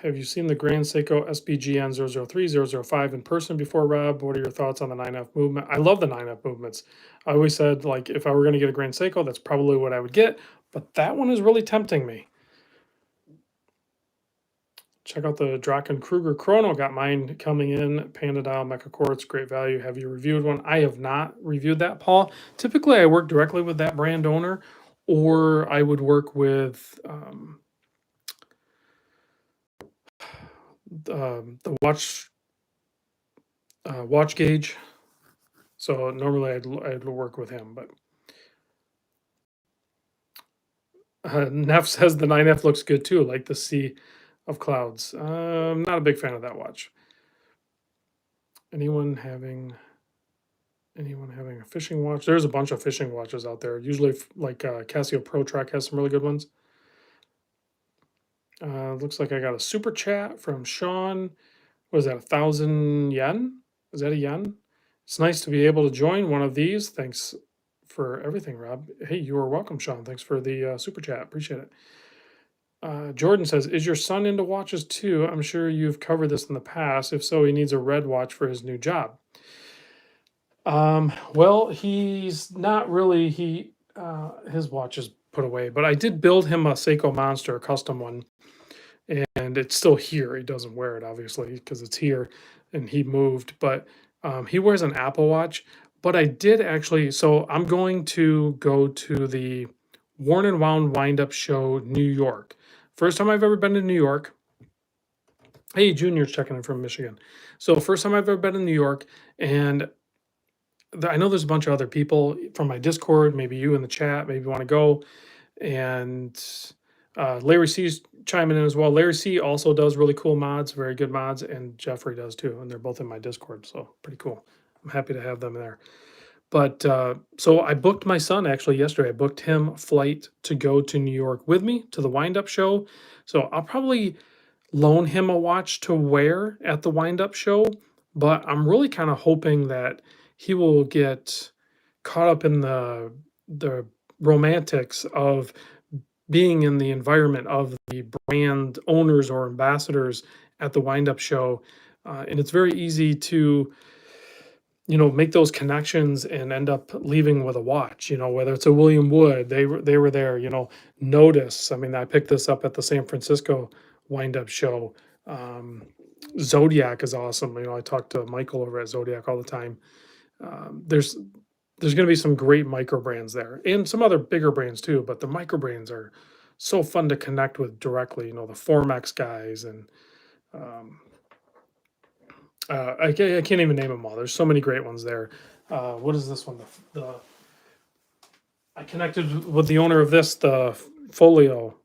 Have you seen the Grand Seiko SBGN 003, 005 in person before, Rob? What are your thoughts on the 9F movement? I love the 9F movements. I always said, like, if I were going to get a Grand Seiko, that's probably what I would get. But that one is really tempting me. Check out the Draken Kruger Chrono. Got mine coming in. Panda Dial, Mecha Quartz, great value. Have you reviewed one? I have not reviewed that, Paul. Typically, I work directly with that brand owner, or I would work with the watch gauge. So normally I'd work with him, but Neff says the 9F looks good too, like the Sea of Clouds. I'm not a big fan of that watch. Anyone having a fishing watch? There's a bunch of fishing watches out there. Usually, like Casio Pro Track has some really good ones. Looks like I got a super chat from Sean. Was that 1,000 yen? Is that a yen? It's nice to be able to join one of these. Thanks for everything, Rob. Hey, you are welcome, Sean. Thanks for the super chat. Appreciate it. Jordan says, "Is your son into watches too? I'm sure you've covered this in the past. If so, he needs a red watch for his new job." Well, he's not really. His watch is put away, but I did build him a Seiko Monster, a custom one, and it's still here. He doesn't wear it obviously because it's here, and he moved. But he wears an Apple Watch. But I did actually. So I'm going to go to the Worn and Wound Windup Show, New York. First time I've ever been to New York. Hey, Junior's checking in from Michigan. So first time I've ever been in New York, and I know there's a bunch of other people from my Discord, maybe you in the chat, maybe want to go. And Larry C's chiming in as well. Larry C also does really cool mods, very good mods, and Jeffrey does too. And they're both in my Discord, so pretty cool. I'm happy to have them there. But so I booked my son actually yesterday. I booked him a flight to go to New York with me to the Windup Show. So I'll probably loan him a watch to wear at the Windup Show, but I'm really kind of hoping that he will get caught up in the romantics of being in the environment of the brand owners or ambassadors at the Windup Show. And it's very easy to make those connections and end up leaving with a watch, whether it's a William Wood, they were there, Notice. I mean, I picked this up at the San Francisco Windup Show. Zodiac is awesome. I talk to Michael over at Zodiac all the time. There's going to be some great micro brands there and some other bigger brands too, but the micro brands are so fun to connect with directly, the Formex guys and I can't even name them all. There's so many great ones there. What is this one? I connected with the owner of this, the Folio.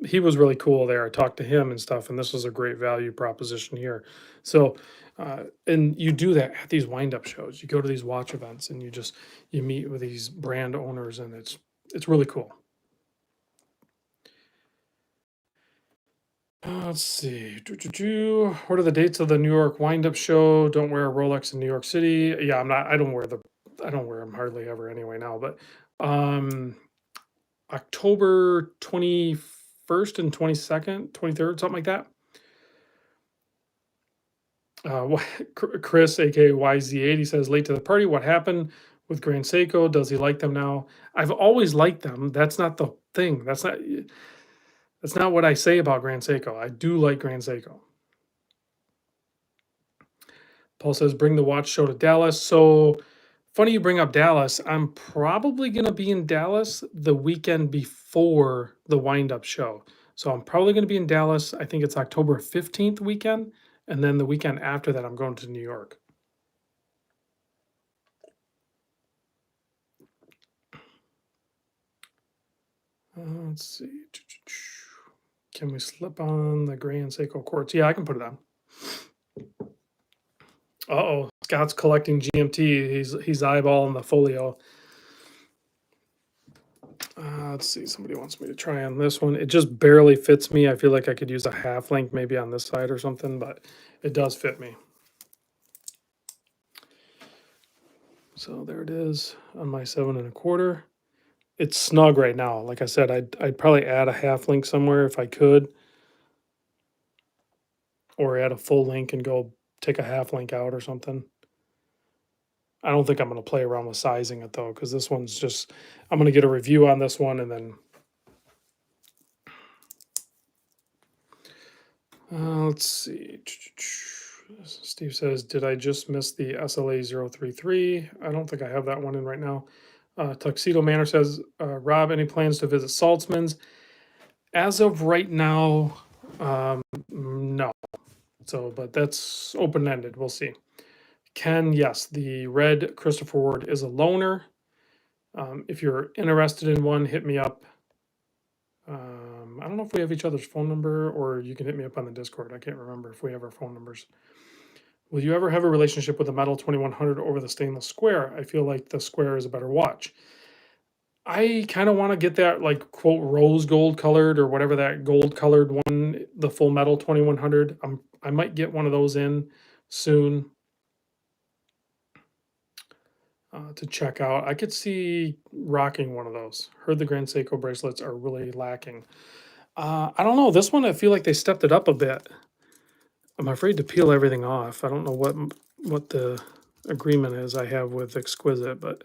He was really cool there. I talked to him and stuff, and this was a great value proposition here. So, and you do that at these wind-up shows. You go to these watch events, and you meet with these brand owners, and it's really cool. Let's see. What are the dates of the New York Windup Show? Don't wear a Rolex in New York City. Yeah, I'm not. I don't wear them hardly ever anyway now. But October 21st and 22nd, 23rd, something like that. Chris, aka YZ8, he says late to the party. What happened with Grand Seiko? Does he like them now? I've always liked them. That's not the thing. That's not what I say about Grand Seiko. I do like Grand Seiko. Paul says, bring the watch show to Dallas. So funny you bring up Dallas. I'm probably going to be in Dallas the weekend before the wind-up show. So I'm probably going to be in Dallas. I think it's October 15th weekend. And then the weekend after that, I'm going to New York. Let's see. Can we slip on the Grand Seiko Quartz? Yeah, I can put it on. Uh-oh, Scott's collecting GMT. He's eyeballing the folio. Let's see. Somebody wants me to try on this one. It just barely fits me. I feel like I could use a half link maybe on this side or something, but it does fit me. So there it is on my 7 1/4. It's snug right now. Like I said, I'd probably add a half link somewhere if I could, or add a full link and go take a half link out or something. I don't think I'm going to play around with sizing it though, because this one's just, I'm going to get a review on this one and then. Let's see. Steve says, did I just miss the SLA 033? I don't think I have that one in right now. Tuxedo Manor says, Rob, any plans to visit Saltzman's? As of right now, no. So, but that's open-ended. We'll see. Ken, yes, the red Christopher Ward is a loaner. If you're interested in one, hit me up. I don't know if we have each other's phone number or you can hit me up on the Discord. I can't remember if we have our phone numbers. Will you ever have a relationship with the metal 2100 over the stainless square? I feel like the square is a better watch. I kind of want to get that like quote rose gold colored or whatever that gold colored one, the full metal 2100. I might get one of those in soon to check out. I could see rocking one of those. Heard the Grand Seiko bracelets are really lacking. I don't know. This one, I feel like they stepped it up a bit. I'm afraid to peel everything off. I don't know what the agreement is I have with Exquisite, but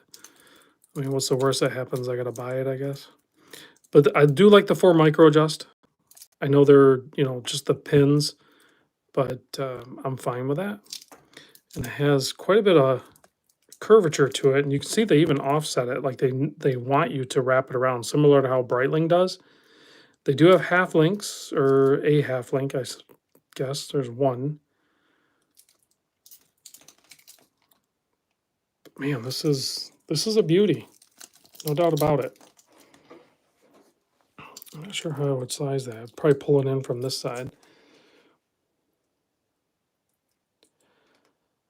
I mean, what's the worst that happens? I gotta buy it, I guess. But I do like the 4 micro adjust. I know they're just the pins, but I'm fine with that. And it has quite a bit of curvature to it, and you can see they even offset it. Like they want you to wrap it around, similar to how Breitling does. They do have half links or a half link, guess. There's one. But man, this is a beauty, no doubt about it. I'm not sure how I would size that. I'd probably pull it in from this side.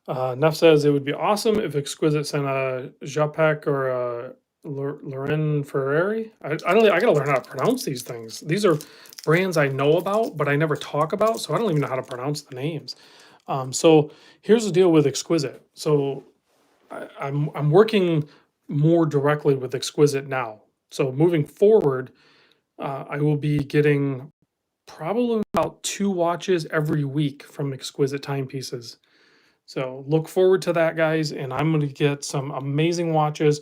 Neff says it would be awesome if Exquisite sent a Japek or a Loren Ferrari. I don't. I gotta learn how to pronounce these things. These are brands I know about, but I never talk about, so I don't even know how to pronounce the names. So here's the deal with Exquisite. So I'm working more directly with Exquisite now. So moving forward, I will be getting probably about 2 watches every week from Exquisite Timepieces. So look forward to that, guys. And I'm going to get some amazing watches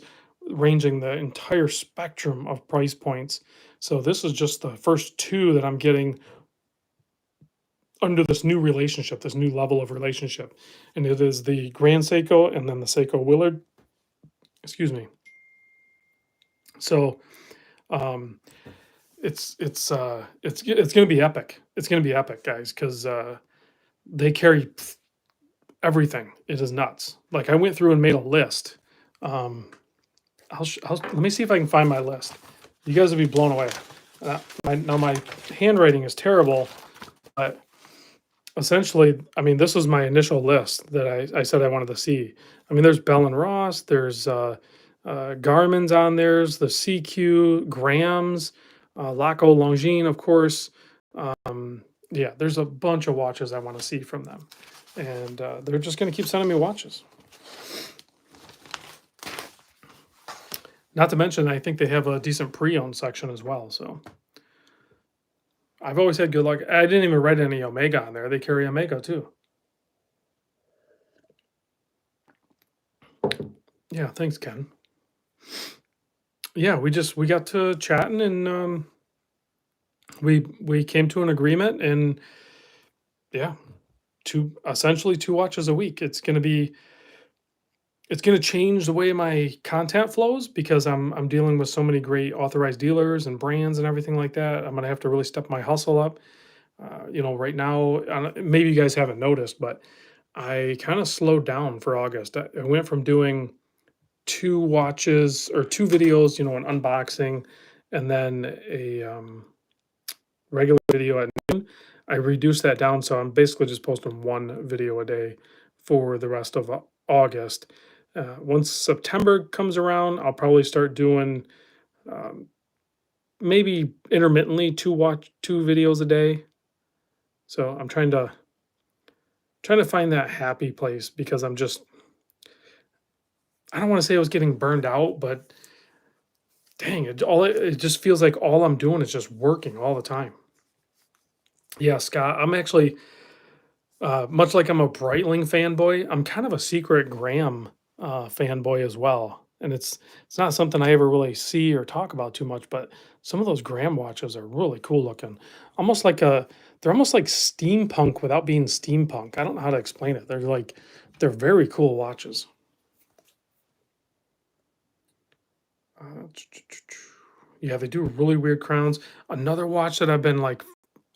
ranging the entire spectrum of price points. So this is just the first 2 that I'm getting under this new relationship, this new level of relationship. And it is the Grand Seiko and then the Seiko Willard. Excuse me. So it's going to be epic. It's going to be epic, guys, because they carry everything. It is nuts. Like I went through and made a list. Let me see if I can find my list. You guys will be blown away. My handwriting is terrible, but essentially, I mean, this was my initial list that I said I wanted to see. I mean, there's Bell and Ross, there's Garmin's on there's the CQ, Grams, Laco Longines, of course. Yeah, there's a bunch of watches I want to see from them, and they're just going to keep sending me watches. Not to mention, I think they have a decent pre-owned section as well. So I've always had good luck. I didn't even write any Omega on there. They carry Omega too. Yeah, thanks, Ken. Yeah, we got to chatting and we came to an agreement and yeah, essentially 2 watches a week. It's gonna change the way my content flows because I'm dealing with so many great authorized dealers and brands and everything like that. I'm gonna have to really step my hustle up. Right now, maybe you guys haven't noticed, but I kind of slowed down for August. I went from doing 2 watches or 2 videos, an unboxing, and then a regular video at noon. I reduced that down, so I'm basically just posting 1 video a day for the rest of August. Once September comes around, I'll probably start doing maybe intermittently 2 videos a day. So I'm trying to find that happy place because I don't want to say I was getting burned out, but dang it just feels like all I'm doing is just working all the time. Yeah, Scott, I'm actually much like I'm a Breitling fanboy, I'm kind of a secret Graham fanboy as well. And it's not something I ever really see or talk about too much, but some of those Graham watches are really cool looking. Almost like they're almost like steampunk without being steampunk. I don't know how to explain it. They're very cool watches. Yeah, they do really weird crowns. Another watch that I've been like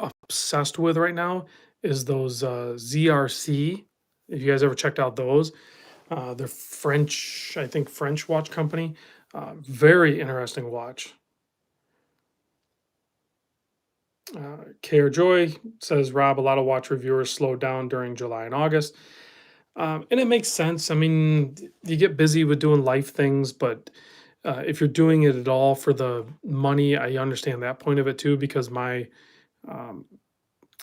obsessed with right now is those ZRC. If you guys ever checked out those, they're French, I think French watch company. Very interesting watch. KR Joy says, Rob, a lot of watch reviewers slowed down during July and August. And it makes sense. I mean, you get busy with doing life things, but if you're doing it at all for the money, I understand that point of it too, because um,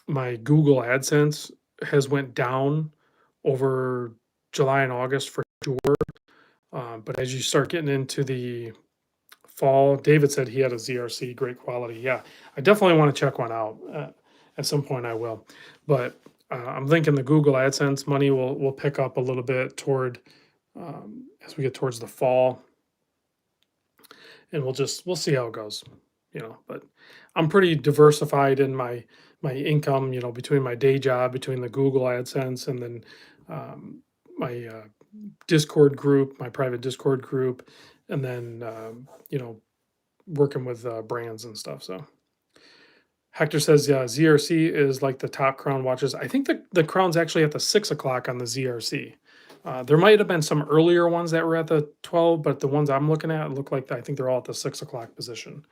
my Google AdSense has went down over July and August for sure. But as you start getting into the fall, David said he had a ZRC, great quality. Yeah, I definitely want to check one out. At some point, I will. But I'm thinking the Google AdSense money will pick up a little bit toward as we get towards the fall, and we'll see how it goes. But I'm pretty diversified in my income. Between my day job, between the Google AdSense, and then my Discord group, my private Discord group, and then working with brands and stuff. So Hector says, yeah, ZRC is like the top crown watches. I think the crown's actually at the 6 o'clock on the ZRC. There might have been some earlier ones that were at the 12, but the ones I'm looking at look like I think they're all at the 6 o'clock position.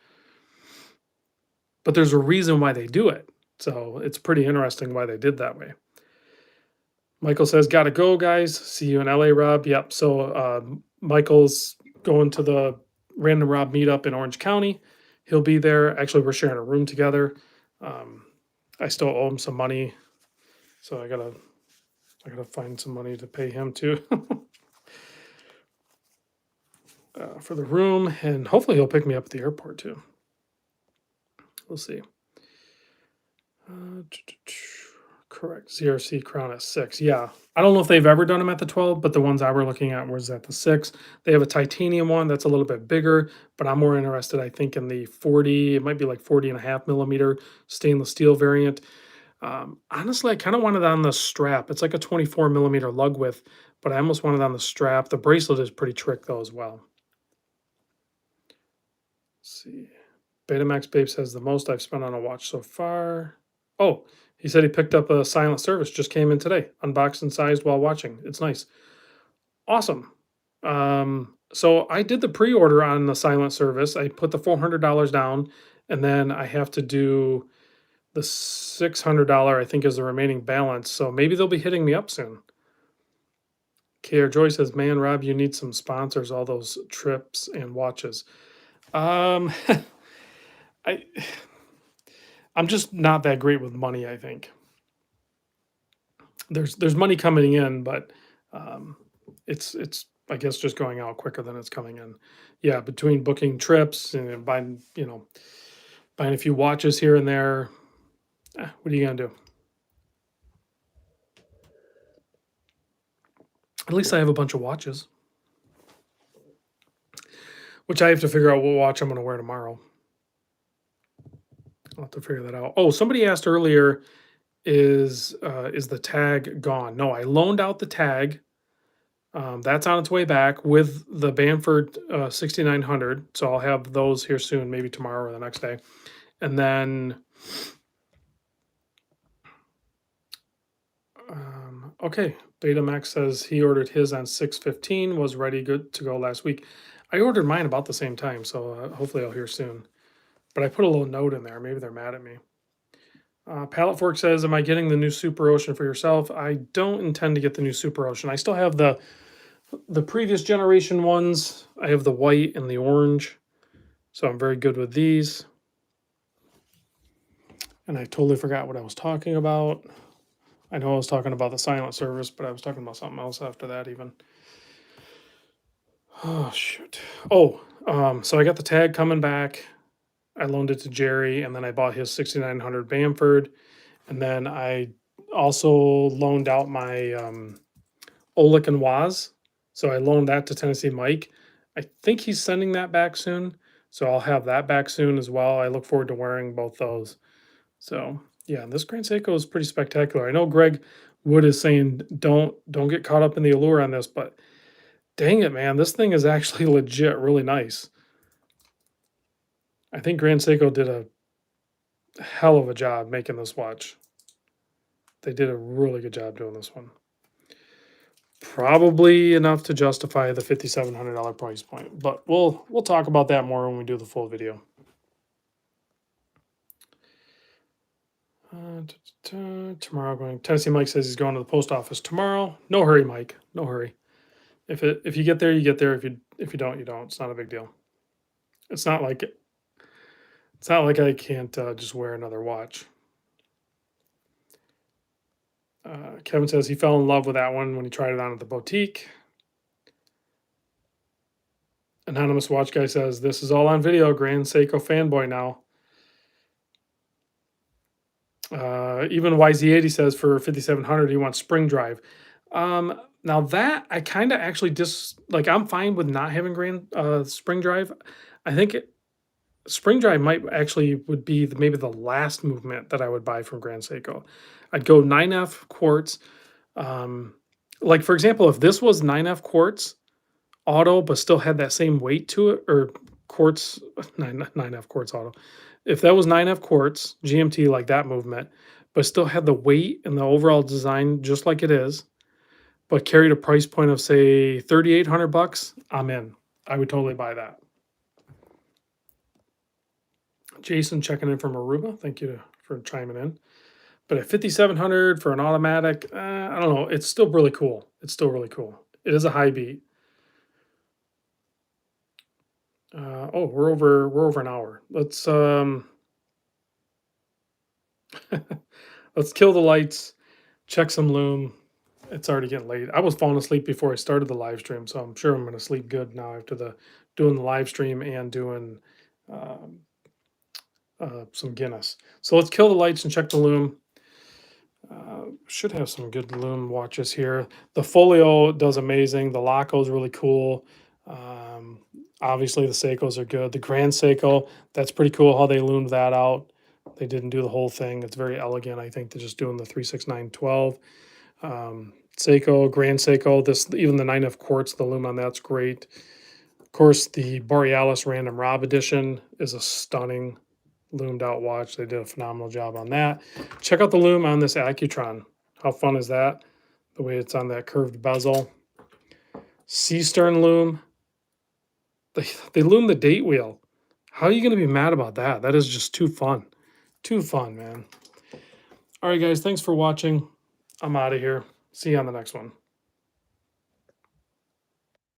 But there's a reason why they do it. So it's pretty interesting why they did that way. Michael says, gotta go, guys. See you in LA, Rob. Yep. So Michael's going to the Random Rob meetup in Orange County. He'll be there. Actually, we're sharing a room together. I still owe him some money, so I gotta find some money to pay him too for the room, and hopefully he'll pick me up at the airport too. We'll see. Correct. ZRC crown at 6. Yeah. I don't know if they've ever done them at the 12, but the ones I were looking at was at the 6. They have a titanium one that's a little bit bigger, but I'm more interested, I think, in the 40, it might be like 40.5 millimeter stainless steel variant. Honestly, I kind of want it on the strap. It's like a 24 millimeter lug width, but I almost want it on the strap. The bracelet is pretty trick though as well. Let's see. Betamax Babe says the most I've spent on a watch so far. Oh, he said he picked up a silent service, just came in today, unboxed and sized while watching. It's nice. Awesome. So I did the pre-order on the silent service. I put the $400 down, and then I have to do the $600, I think, is the remaining balance. So maybe they'll be hitting me up soon. KR Joy says, man, Rob, you need some sponsors, all those trips and watches. I I'm just not that great with money, I think. There's money coming in, but it's I guess just going out quicker than it's coming in. Yeah, between booking trips and buying a few watches here and there, what are you gonna do? At least I have a bunch of watches, which I have to figure out what watch I'm gonna wear tomorrow. I'll have to figure that out. Oh, somebody asked earlier, is the tag gone? No, I loaned out the tag. That's on its way back with the Bamford 6900. So I'll have those here soon, maybe tomorrow or the next day. And then, okay, Betamax says he ordered his on 6/15, was ready good to go last week. I ordered mine about the same time, so hopefully I'll hear soon. But I put a little note in there. Maybe they're mad at me. Pallet Fork says, am I getting the new Super Ocean for yourself? I don't intend to get the new Super Ocean. I still have the previous generation ones. I have the white and the orange, so I'm very good with these. And I totally forgot what I was talking about. I know I was talking about the silent service, but I was talking about something else after that even. Oh, shoot. Oh, so I got the tag coming back. I loaned it to Jerry, and then I bought his 6900 Bamford. And then I also loaned out my Oleg and Waz. So I loaned that to Tennessee Mike. I think he's sending that back soon. So I'll have that back soon as well. I look forward to wearing both those. So yeah, this Grand Seiko is pretty spectacular. I know Greg Wood is saying don't get caught up in the allure on this, but dang it, man, this thing is actually legit really nice. I think Grand Seiko did a hell of a job making this watch. They did a really good job doing this one. Probably enough to justify the $5,700 price point, but we'll talk about that more when we do the full video. Tomorrow going. Tennessee Mike says he's going to the post office tomorrow. No hurry, Mike. No hurry. If you get there, you get there. If you don't, you don't. It's not a big deal. It's not like I can't just wear another watch. Kevin says he fell in love with that one when he tried it on at the boutique. Anonymous Watch Guy says this is all on video. Grand Seiko fanboy now. Even YZ80 says for 5700 he wants spring drive. Now that I kind of actually I'm fine with not having grand spring drive. I think spring drive would be maybe the last movement that I would buy from Grand Seiko. I'd go 9F quartz. Like for example, if this was 9F quartz auto, but still had that same weight to it, or quartz 9F quartz auto. If that was 9F quartz GMT like that movement, but still had the weight and the overall design just like it is, but carried a price point of say $3,800, I'm in. I would totally buy that. Jason checking in from Aruba. Thank you for chiming in. But at 5,700 for an automatic, I don't know. It's still really cool. It's still really cool. It is a high beat. Oh, we're over an hour. Let's let's kill the lights, check some loom. It's already getting late. I was falling asleep before I started the live stream, so I'm sure I'm going to sleep good now after doing the live stream and doing some Guinness. So let's kill the lights and check the loom. Should have some good loom watches here. The Folio does amazing. The Laco is really cool. Obviously, the Seikos are good. The Grand Seiko, that's pretty cool how they loomed that out. They didn't do the whole thing. It's very elegant. I think they're just doing the 36912. Seiko, Grand Seiko, even the 9F quartz, the loom on that's great. Of course, the Borealis Random Rob edition is a stunning loomed out watch. They did a phenomenal job on that. Check out the loom on this Accutron. How fun is that? The way it's on that curved bezel. C-Stern loom. They loom the date wheel. How are you going to be mad about that? That is just too fun. Too fun, man. All right, guys. Thanks for watching. I'm out of here. See you on the next one.